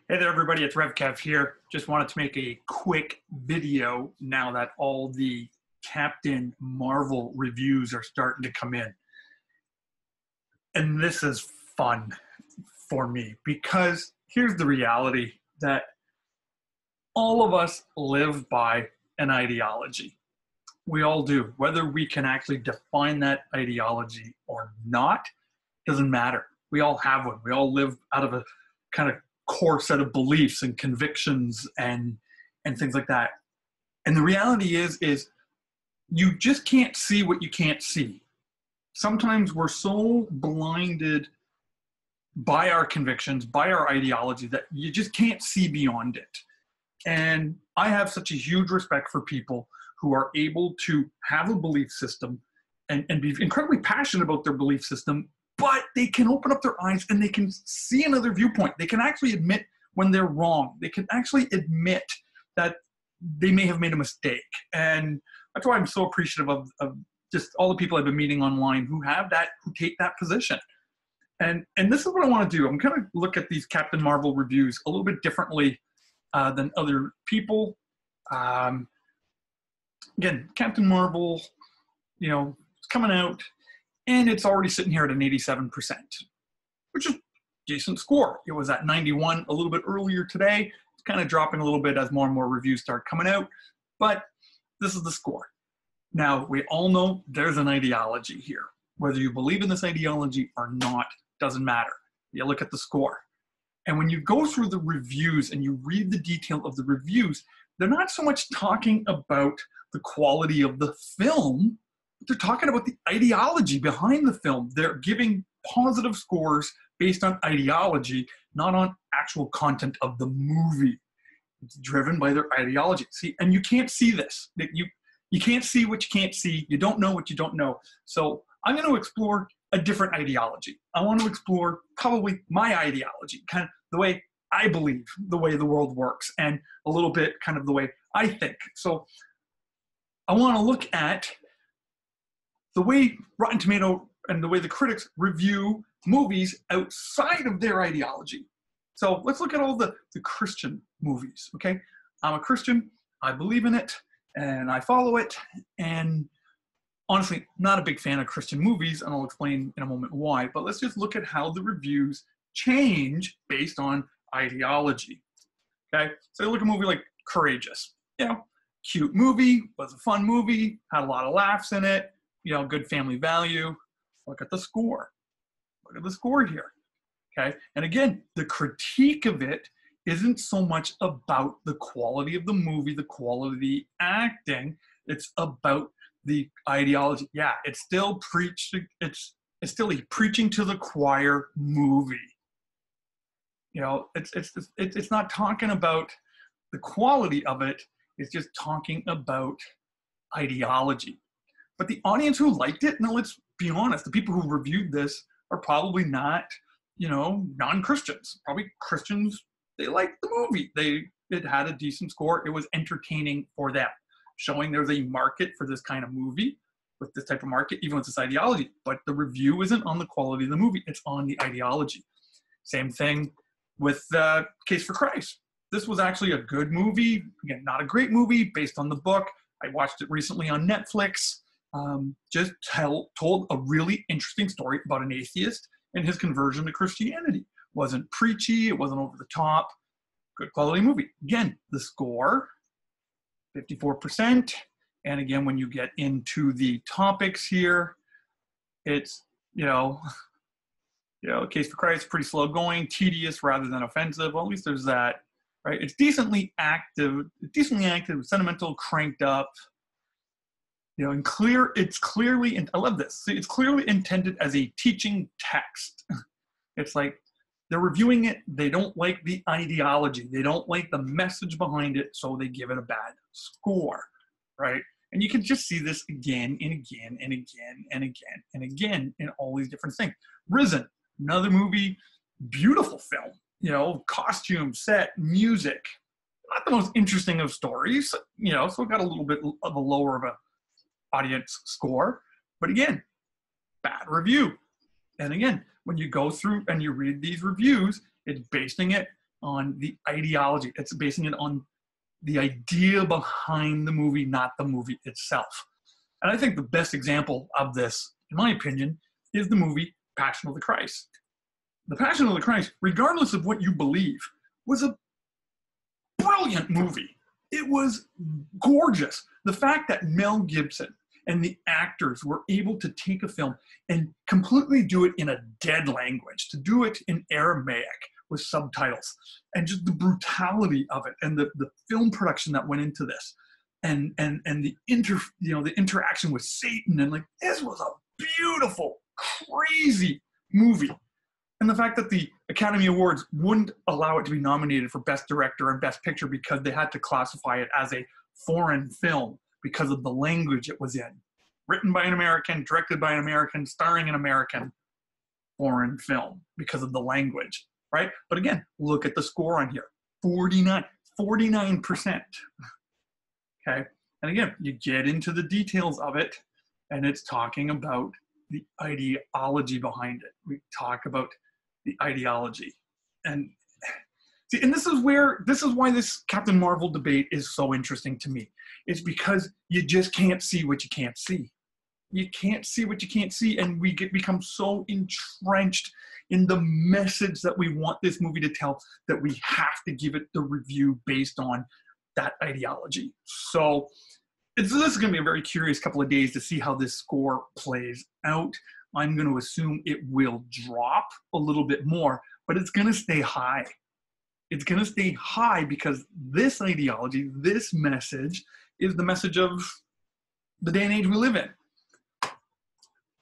Hey there, everybody. It's RevKev here. Just wanted to make a quick video now that all the Captain Marvel reviews are starting to come in. And this is fun for me because here's the reality that all of us live by an ideology. We all do. Whether we can actually define that ideology or not doesn't matter. We all have one. We all live out of a kind of core set of beliefs and convictions and things like that. And the reality is you just can't see what you can't see. Sometimes we're so blinded by our convictions, by our ideology, that you just can't see beyond it. And I have such a huge respect for people who are able to have a belief system and be incredibly passionate about their belief system, but they can open up their eyes and they can see another viewpoint. They can actually admit when they're wrong. They can actually admit that they may have made a mistake. And that's why I'm so appreciative of just all the people I've been meeting online who have that, who take that position. And this is what I want to do. I'm going to look at these Captain Marvel reviews a little bit differently than other people. Again, Captain Marvel, it's coming out, and it's already sitting here at an 87%, which is a decent score. It was at 91 a little bit earlier today. It's kind of dropping a little bit as more and more reviews start coming out, but this is the score. Now, we all know there's an ideology here. Whether you believe in this ideology or not, doesn't matter. You look at the score. And when you go through the reviews and you read the detail of the reviews, they're not so much talking about the quality of the film, but they're talking about the ideology behind the film. They're giving positive scores based on ideology, not on actual content of the movie. It's driven by their ideology. See, and you can't see this. You can't see what you can't see. You don't know what you don't know. So I'm going to explore a different ideology. I want to explore probably my ideology, kind of the way I believe, the way the world works, and a little bit kind of the way I think. So I want to look at the way Rotten Tomato and the way the critics review movies outside of their ideology. So let's look at all the Christian movies, okay? I'm a Christian, I believe in it, and I follow it, and honestly, not a big fan of Christian movies, and I'll explain in a moment why, but let's just look at how the reviews change based on ideology, okay? So look at a movie like Courageous. Cute movie, was a fun movie, had a lot of laughs in it, good family value. Look at the score. Look at the score here, okay? And again, the critique of it isn't so much about the quality of the movie, the quality of the acting, it's about the ideology. Yeah, it's still it's still a preaching to the choir movie. It's not talking about the quality of it, it's just talking about ideology. But the audience who liked it, now let's be honest, the people who reviewed this are probably not, non-Christians. Probably Christians, they liked the movie. It had a decent score. It was entertaining for them, showing there's a market for this kind of movie with this type of market, even with this ideology. But the review isn't on the quality of the movie. It's on the ideology. Same thing with Case for Christ. This was actually a good movie. Again, not a great movie based on the book. I watched it recently on Netflix. Just told a really interesting story about an atheist and his conversion to Christianity. Wasn't preachy. It wasn't over the top. Good quality movie. Again, the score, 54%. And again, when you get into the topics here, it's, Case for Christ, pretty slow going, tedious rather than offensive. Well, at least there's that, right? It's decently active, sentimental, cranked up, and clear. It's clearly, and I love this. See, it's clearly intended as a teaching text. It's like they're reviewing it. They don't like the ideology. They don't like the message behind it, so they give it a bad score, right? And you can just see this again and again and again and again and again in all these different things. Risen, another movie, beautiful film, costume, set, music. Not the most interesting of stories, so it got a little bit of a lower of a audience score. But again, bad review. And again, when you go through and you read these reviews, it's basing it on the ideology. It's basing it on the idea behind the movie, not the movie itself. And I think the best example of this, in my opinion, is the movie Passion of the Christ. The Passion of the Christ, regardless of what you believe, was a brilliant movie. It was gorgeous. The fact that Mel Gibson and the actors were able to take a film and completely do it in a dead language, to do it in Aramaic with subtitles, and just the brutality of it, and the film production that went into this, and the the interaction with Satan, and like, this was a beautiful, crazy movie. And the fact that the Academy Awards wouldn't allow it to be nominated for Best Director and Best Picture because they had to classify it as a foreign film because of the language it was in. Written by an American, directed by an American, starring an American, foreign film because of the language, right? But again, look at the score on here, 49%. Okay, and again, you get into the details of it, and it's talking about the ideology behind it. We talk about the ideology, and see, and this is why this Captain Marvel debate is so interesting to me. It's because you just can't see what you can't see. You can't see what you can't see, and we become so entrenched in the message that we want this movie to tell that we have to give it the review based on that ideology. So this is going to be a very curious couple of days to see how this score plays out. I'm going to assume it will drop a little bit more, but it's going to stay high. It's going to stay high because this ideology, this message, is the message of the day and age we live in.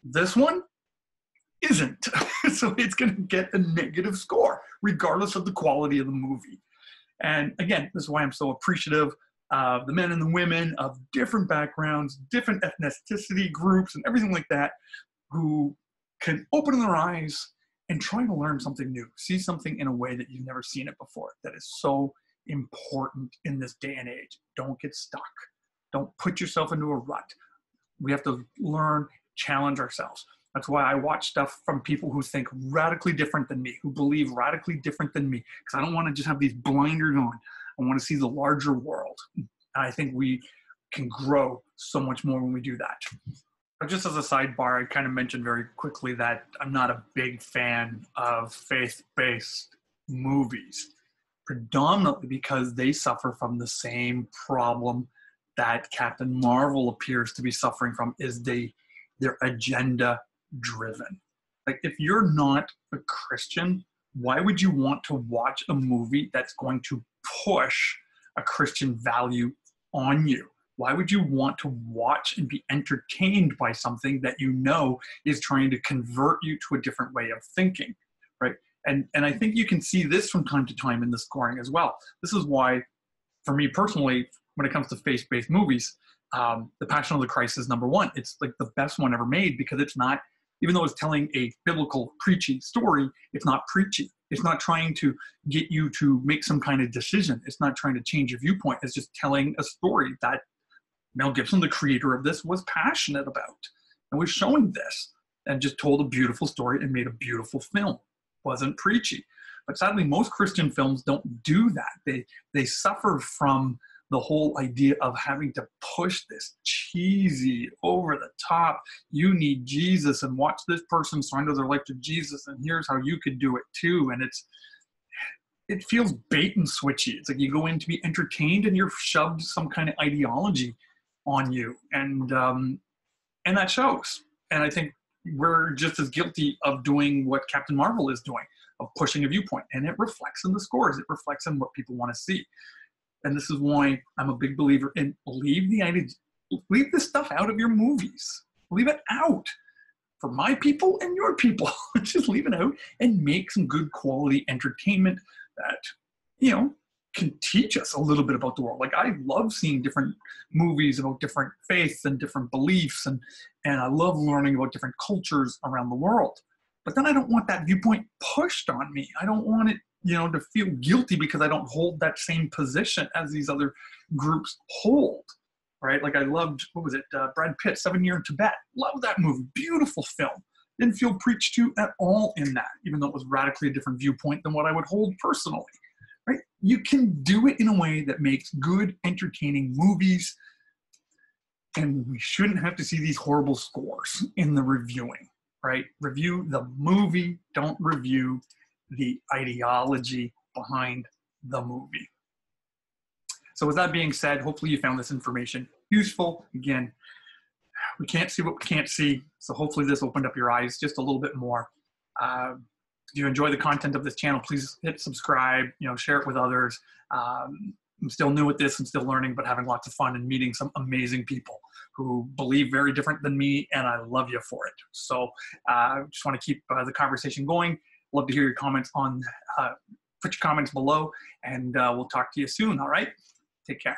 This one isn't. So it's going to get a negative score, regardless of the quality of the movie. And again, this is why I'm so appreciative of the men and the women of different backgrounds, different ethnicity groups, and everything like that, who can open their eyes and try to learn something new, see something in a way that you've never seen it before. That is so important in this day and age. Don't get stuck. Don't put yourself into a rut. We have to learn, challenge ourselves. That's why I watch stuff from people who think radically different than me, who believe radically different than me, because I don't want to just have these blinders on. I want to see the larger world. And I think we can grow so much more when we do that. But just as a sidebar, I kind of mentioned very quickly that I'm not a big fan of faith-based movies, predominantly because they suffer from the same problem that Captain Marvel appears to be suffering from, is they're agenda driven. Like, if you're not a Christian, why would you want to watch a movie that's going to push a Christian value on you? Why would you want to watch and be entertained by something that you know is trying to convert you to a different way of thinking, right? And I think you can see this from time to time in the scoring as well. This is why, for me personally, when it comes to faith-based movies, The Passion of the Christ is number one. It's like the best one ever made because it's not, even though it's telling a biblical preachy story, it's not preachy. It's not trying to get you to make some kind of decision. It's not trying to change your viewpoint. It's just telling a story that Mel Gibson, the creator of this, was passionate about and was showing this and just told a beautiful story and made a beautiful film. Wasn't preachy. But sadly, most Christian films don't do that. They suffer from the whole idea of having to push this cheesy, over the top, you need Jesus, and watch this person surrender their life to Jesus, and here's how you could do it too. And it feels bait and switchy. It's like you go in to be entertained and you're shoved some kind of ideology on you, and that shows. And I think we're just as guilty of doing what Captain Marvel is doing, of pushing a viewpoint, and it reflects in the scores. It reflects in what people want to see. And this is why I'm a big believer in leave this stuff out of your movies. Leave it out for my people and your people. Just leave it out and make some good quality entertainment that, can teach us a little bit about the world. Like, I love seeing different movies about different faiths and different beliefs, and I love learning about different cultures around the world. But then I don't want that viewpoint pushed on me. I don't want it, to feel guilty because I don't hold that same position as these other groups hold, right? Like, I loved, Brad Pitt, 7 Year in Tibet. Love that movie. Beautiful film. Didn't feel preached to at all in that, even though it was radically a different viewpoint than what I would hold personally. you can do it in a way that makes good, entertaining movies. And we shouldn't have to see these horrible scores in the reviewing, right? Review the movie, don't review the ideology behind the movie. So with that being said, hopefully you found this information useful. Again, we can't see what we can't see, so hopefully this opened up your eyes just a little bit more. If you enjoy the content of this channel, please hit subscribe, share it with others. I'm still new at this, I'm still learning, but having lots of fun and meeting some amazing people who believe very different than me, and I love you for it. So just want to keep the conversation going. Love to hear your comments put your comments below, and we'll talk to you soon, all right? Take care.